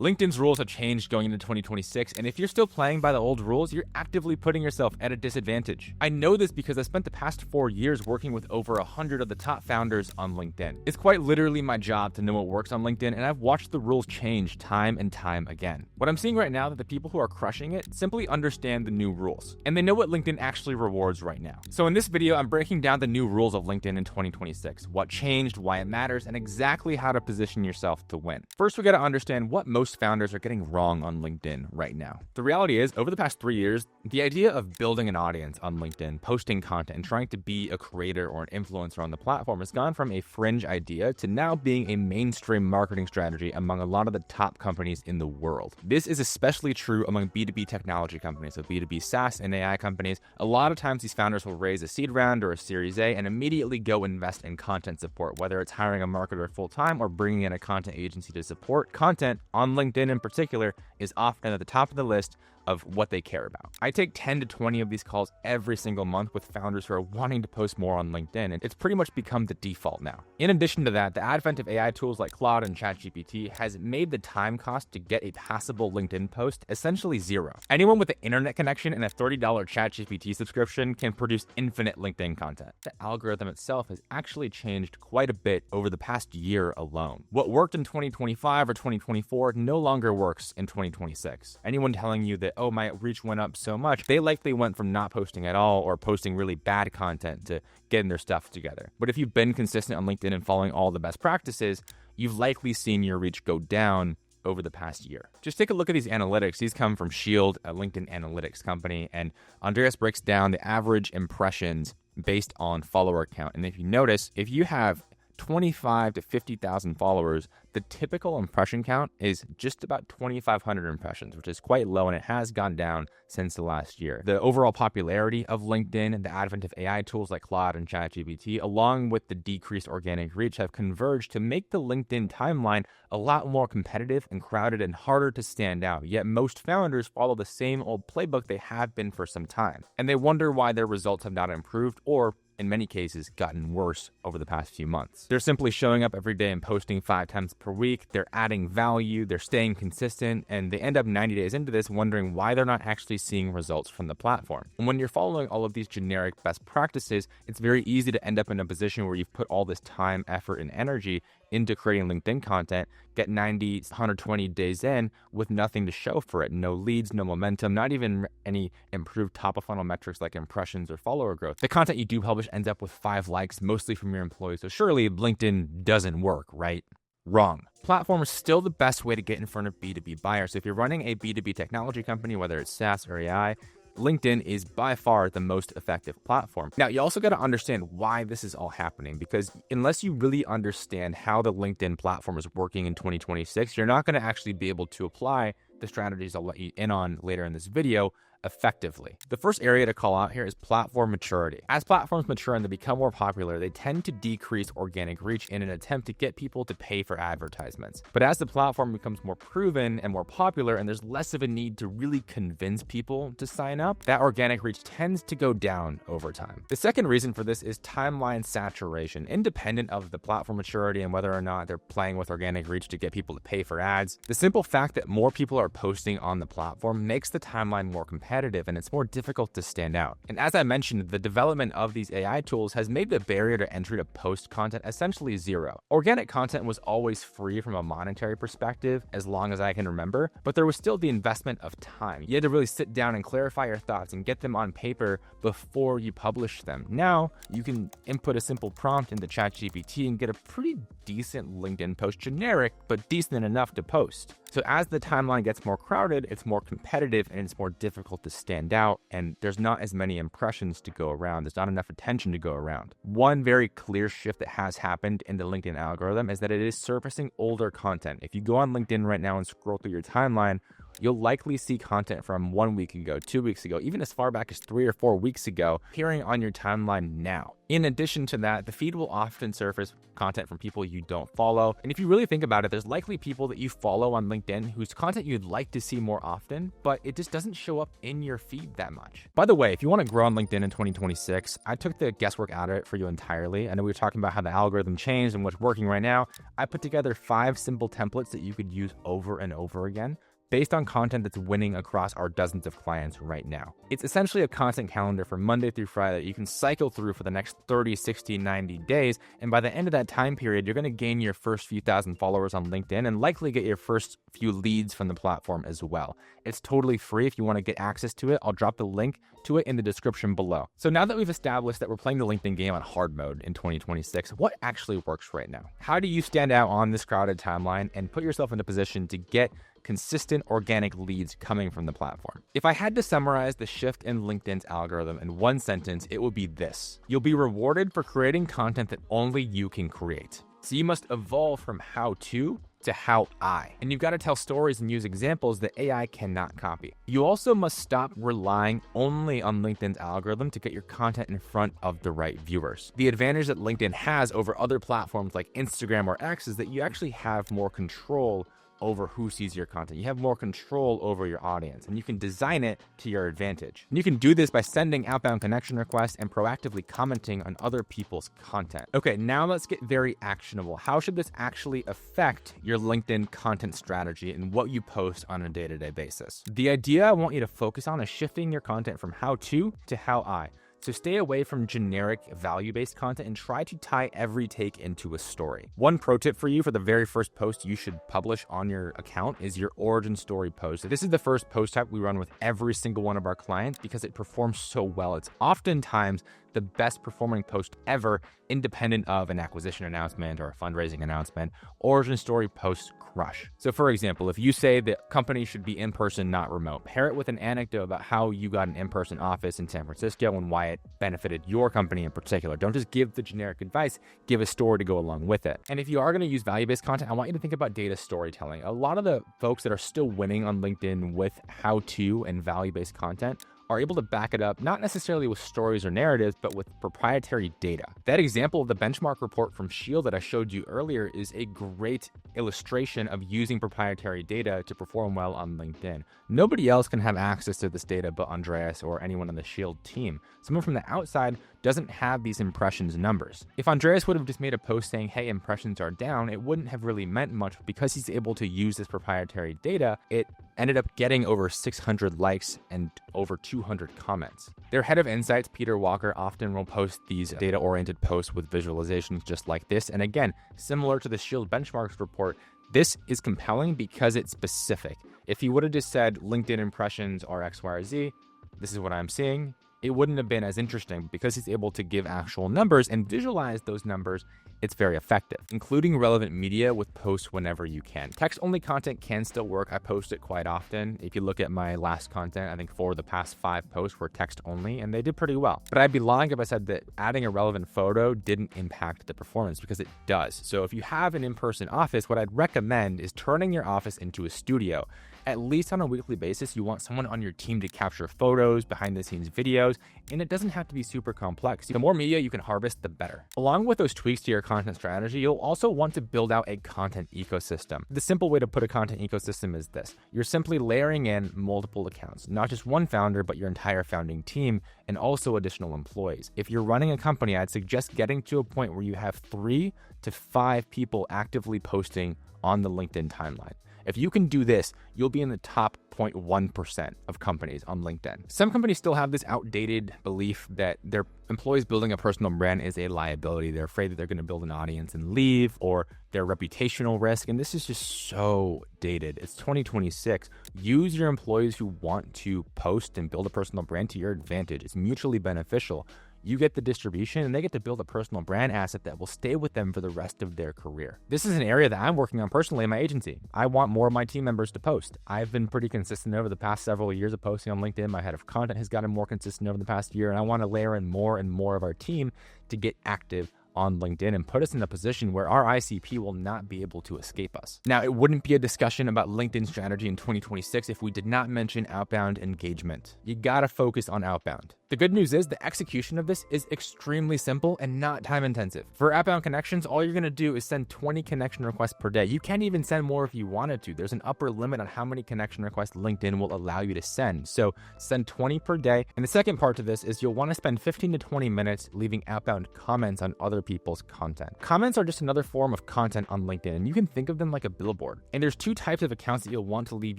LinkedIn's rules have changed going into 2026, and if you're still playing by the old rules, you're actively putting yourself at a disadvantage. I know this because I spent the past 4 years working with over 100 of the top founders on LinkedIn. It's quite literally my job to know what works on LinkedIn, and I've watched the rules change time and time again. What I'm seeing right now is that the people who are crushing it simply understand the new rules, and they know what LinkedIn actually rewards right now. So in this video, I'm breaking down the new rules of LinkedIn in 2026, what changed, why it matters, and exactly how to position yourself to win. First, we got to understand what most founders are getting wrong on LinkedIn right now. The reality is, over the past 3 years, the idea of building an audience on LinkedIn, posting content, and trying to be a creator or an influencer on the platform has gone from a fringe idea to now being a mainstream marketing strategy among a lot of the top companies in the world. This is especially true among B2B technology companies, so B2B SaaS and AI companies. A lot of times these founders will raise a seed round or a Series A and immediately go invest in content support, whether it's hiring a marketer full-time or bringing in a content agency to support content on LinkedIn in particular is often at the top of the list of what they care about. I take 10 to 20 of these calls every single month with founders who are wanting to post more on LinkedIn, and it's pretty much become the default now. In addition to that, the advent of AI tools like Claude and ChatGPT has made the time cost to get a passable LinkedIn post essentially zero. Anyone with an internet connection and a $30 ChatGPT subscription can produce infinite LinkedIn content. The algorithm itself has actually changed quite a bit over the past year alone. What worked in 2025 or 2024 no longer works in 2026. Anyone telling you that, oh, my reach went up so much, they likely went from not posting at all or posting really bad content to getting their stuff together. But if you've been consistent on LinkedIn and following all the best practices, you've likely seen your reach go down over the past year. Just take a look at these analytics. These come from Shield, a LinkedIn analytics company, and Andreas breaks down the average impressions based on follower count. And if you notice, if you have 25 to 50,000 followers, the typical impression count is just about 2,500 impressions, which is quite low, and it has gone down since the last year. The overall popularity of LinkedIn and the advent of AI tools like Claude and ChatGPT, along with the decreased organic reach, have converged to make the LinkedIn timeline a lot more competitive and crowded and harder to stand out. Yet most founders follow the same old playbook they have been for some time, and they wonder why their results have not improved or in many cases gotten worse over the past few months. They're simply showing up every day and posting 5 times per week. They're adding value, they're staying consistent, and they end up 90 days into this wondering why they're not actually seeing results from the platform. And when you're following all of these generic best practices, it's very easy to end up in a position where you've put all this time, effort, and energy into creating LinkedIn content, get 90, 120 days in with nothing to show for it. No leads, no momentum, not even any improved top of funnel metrics like impressions or follower growth. The content you do publish ends up with 5 likes, mostly from your employees. So surely LinkedIn doesn't work, right? Wrong. Platform is still the best way to get in front of B2B buyers. So if you're running a B2B technology company, whether it's SaaS or AI, LinkedIn is by far the most effective platform. Now, you also got to understand why this is all happening, because unless you really understand how the LinkedIn platform is working in 2026, you're not going to actually be able to apply the strategies I'll let you in on later in this video effectively. The first area to call out here is platform maturity. As platforms mature and they become more popular, they tend to decrease organic reach in an attempt to get people to pay for advertisements. But as the platform becomes more proven and more popular and there's less of a need to really convince people to sign up, that organic reach tends to go down over time. The second reason for this is timeline saturation. Independent of the platform maturity and whether or not they're playing with organic reach to get people to pay for ads, the simple fact that more people are posting on the platform makes the timeline more competitive, and it's more difficult to stand out. And as I mentioned, the development of these AI tools has made the barrier to entry to post content essentially zero. Organic content was always free from a monetary perspective, as long as I can remember, but there was still the investment of time. You had to really sit down and clarify your thoughts and get them on paper before you publish them. Now, you can input a simple prompt into ChatGPT and get a pretty decent LinkedIn post, generic, but decent enough to post. So as the timeline gets more crowded, it's more competitive and it's more difficult to stand out, and there's not as many impressions to go around. There's not enough attention to go around. One very clear shift that has happened in the LinkedIn algorithm is that it is surfacing older content. If you go on LinkedIn right now and scroll through your timeline, you'll likely see content from 1 week ago, 2 weeks ago, even as far back as 3 or 4 weeks ago, appearing on your timeline now. In addition to that, the feed will often surface content from people you don't follow. And if you really think about it, there's likely people that you follow on LinkedIn whose content you'd like to see more often, but it just doesn't show up in your feed that much. By the way, if you want to grow on LinkedIn in 2026, I took the guesswork out of it for you entirely. I know we were talking about how the algorithm changed and what's working right now. I put together 5 simple templates that you could use over and over again, based on content that's winning across our dozens of clients right now. It's essentially a content calendar for Monday through Friday that you can cycle through for the next 30, 60, 90 days. And by the end of that time period, you're going to gain your first few thousand followers on LinkedIn and likely get your first few leads from the platform as well. It's totally free. If you want to get access to it, I'll drop the link to it in the description below. So now that we've established that we're playing the LinkedIn game on hard mode in 2026, what actually works right now? How do you stand out on this crowded timeline and put yourself in a position to get consistent organic leads coming from the platform? If I had to summarize the shift in LinkedIn's algorithm in one sentence, it would be this: you'll be rewarded for creating content that only you can create. So you must evolve from how to how I. And you've got to tell stories and use examples that AI cannot copy. You also must stop relying only on LinkedIn's algorithm to get your content in front of the right viewers. The advantage that LinkedIn has over other platforms like Instagram or X is that you actually have more control over who sees your content. You have more control over your audience, and you can design it to your advantage. And you can do this by sending outbound connection requests and proactively commenting on other people's content. Okay, now let's get very actionable. How should this actually affect your LinkedIn content strategy and what you post on a day-to-day basis? The idea I want you to focus on is shifting your content from how to how I. So stay away from generic value-based content and try to tie every take into a story. One pro tip for you for the very first post you should publish on your account is your origin story post. This is the first post type we run with every single one of our clients because it performs so well. It's oftentimes the best performing post ever, independent of an acquisition announcement or a fundraising announcement. Origin story posts crush. So for example, if you say that companies should be in-person, not remote, pair it with an anecdote about how you got an in-person office in San Francisco and why it benefited your company in particular. Don't just give the generic advice, give a story to go along with it. And if you are going to use value-based content, I want you to think about data storytelling. A lot of the folks that are still winning on LinkedIn with how-to and value-based content are able to back it up, not necessarily with stories or narratives, but with proprietary data. That example of the benchmark report from Shield that I showed you earlier is a great illustration of using proprietary data to perform well on LinkedIn. Nobody else can have access to this data but Andreas or anyone on the Shield team. Someone from the outside doesn't have these impressions numbers. If Andreas would have just made a post saying, hey, impressions are down, it wouldn't have really meant much. Because he's able to use this proprietary data, it ended up getting over 600 likes and over 200 comments. Their head of insights, Peter Walker, often will post these data-oriented posts with visualizations just like this. And again, similar to the Shield benchmarks report, this is compelling because it's specific. If he would have just said LinkedIn impressions are X, Y, or Z, this is what I'm seeing, it wouldn't have been as interesting. Because he's able to give actual numbers and visualize those numbers, it's very effective. Including relevant media with posts whenever you can. Text-only content can still work. I post it quite often. If you look at my last content, I think 4 of the past 5 posts were text-only, and they did pretty well. But I'd be lying if I said that adding a relevant photo didn't impact the performance, because it does. So if you have an in-person office, what I'd recommend is turning your office into a studio. At least on a weekly basis, you want someone on your team to capture photos, behind-the-scenes videos, and it doesn't have to be super complex. The more media you can harvest, the better. Along with those tweaks to your content strategy, you'll also want to build out a content ecosystem. The simple way to put a content ecosystem is this. You're simply layering in multiple accounts, not just one founder, but your entire founding team, and also additional employees. If you're running a company, I'd suggest getting to a point where you have 3 to 5 people actively posting on the LinkedIn timeline. If you can do this, you'll be in the top 0.1% of companies on LinkedIn. Some companies still have this outdated belief that their employees building a personal brand is a liability. They're afraid that they're going to build an audience and leave, or their reputational risk. And this is just so dated. It's 2026. Use your employees who want to post and build a personal brand to your advantage. It's mutually beneficial. You get the distribution and they get to build a personal brand asset that will stay with them for the rest of their career. This is an area that I'm working on personally in my agency. I want more of my team members to post. I've been pretty consistent over the past several years of posting on LinkedIn. My head of content has gotten more consistent over the past year, and I want to layer in more and more of our team to get active on LinkedIn and put us in a position where our ICP will not be able to escape us. Now, it wouldn't be a discussion about LinkedIn strategy in 2026 if we did not mention outbound engagement. You gotta focus on outbound. The good news is the execution of this is extremely simple and not time intensive. For outbound connections, all you're gonna do is send 20 connection requests per day. You can't even send more if you wanted to. There's an upper limit on how many connection requests LinkedIn will allow you to send. So send 20 per day. And the second part to this is you'll wanna spend 15 to 20 minutes leaving outbound comments on other people's content. Comments are just another form of content on LinkedIn, and you can think of them like a billboard. And there's two types of accounts that you'll want to leave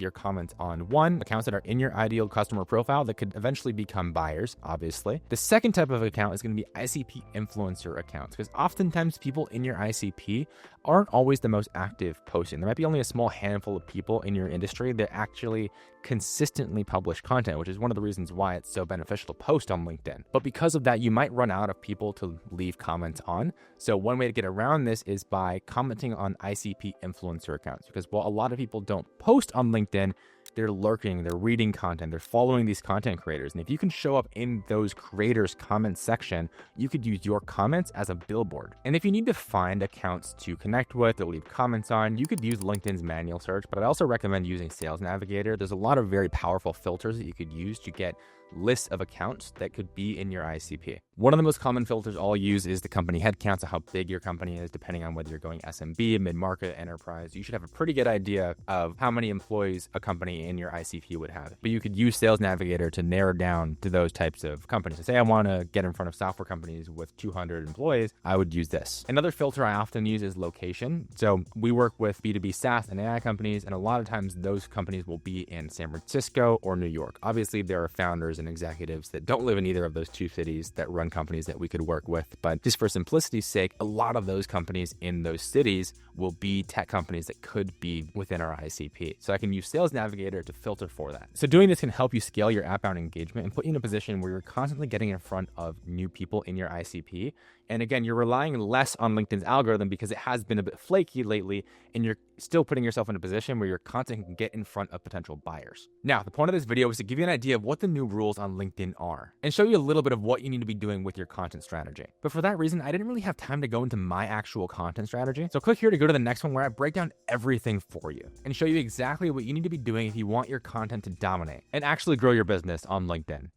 your comments on. One, accounts that are in your ideal customer profile that could eventually become buyers, obviously. The second type of account is going to be ICP influencer accounts, because oftentimes people in your ICP aren't always the most active posting. There might be only a small handful of people in your industry that actually consistently publish content, which is one of the reasons why it's so beneficial to post on LinkedIn. But because of that, you might run out of people to leave comments on. So one way to get around this is by commenting on ICP influencer accounts, because while a lot of people don't post on LinkedIn, they're lurking, they're reading content, they're following these content creators. And if you can show up in those creators' comment section, you could use your comments as a billboard. And if you need to find accounts to connect with or leave comments on, you could use LinkedIn's manual search, but I'd also recommend using Sales Navigator. There's a lot of very powerful filters that you could use to get lists of accounts that could be in your ICP. One of the most common filters I'll use is the company headcount, so how big your company is, depending on whether you're going SMB, mid-market, enterprise. You should have a pretty good idea of how many employees a company in your ICP would have. But you could use Sales Navigator to narrow down to those types of companies. So say I want to get in front of software companies with 200 employees, I would use this. Another filter I often use is location. So we work with B2B SaaS and AI companies, and a lot of times those companies will be in San Francisco or New York. Obviously, there are founders and executives that don't live in either of those two cities that run companies that we could work with. But just for simplicity's sake, a lot of those companies in those cities will be tech companies that could be within our ICP. So I can use Sales Navigator to filter for that. So doing this can help you scale your outbound engagement and put you in a position where you're constantly getting in front of new people in your ICP. And again, you're relying less on LinkedIn's algorithm because it has been a bit flaky lately, and you're still putting yourself in a position where your content can get in front of potential buyers. Now, the point of this video is to give you an idea of what the new rules on LinkedIn are and show you a little bit of what you need to be doing with your content strategy. But for that reason, I didn't really have time to go into my actual content strategy. So click here to go to the next one where I break down everything for you and show you exactly what you need to be doing if you want your content to dominate and actually grow your business on LinkedIn.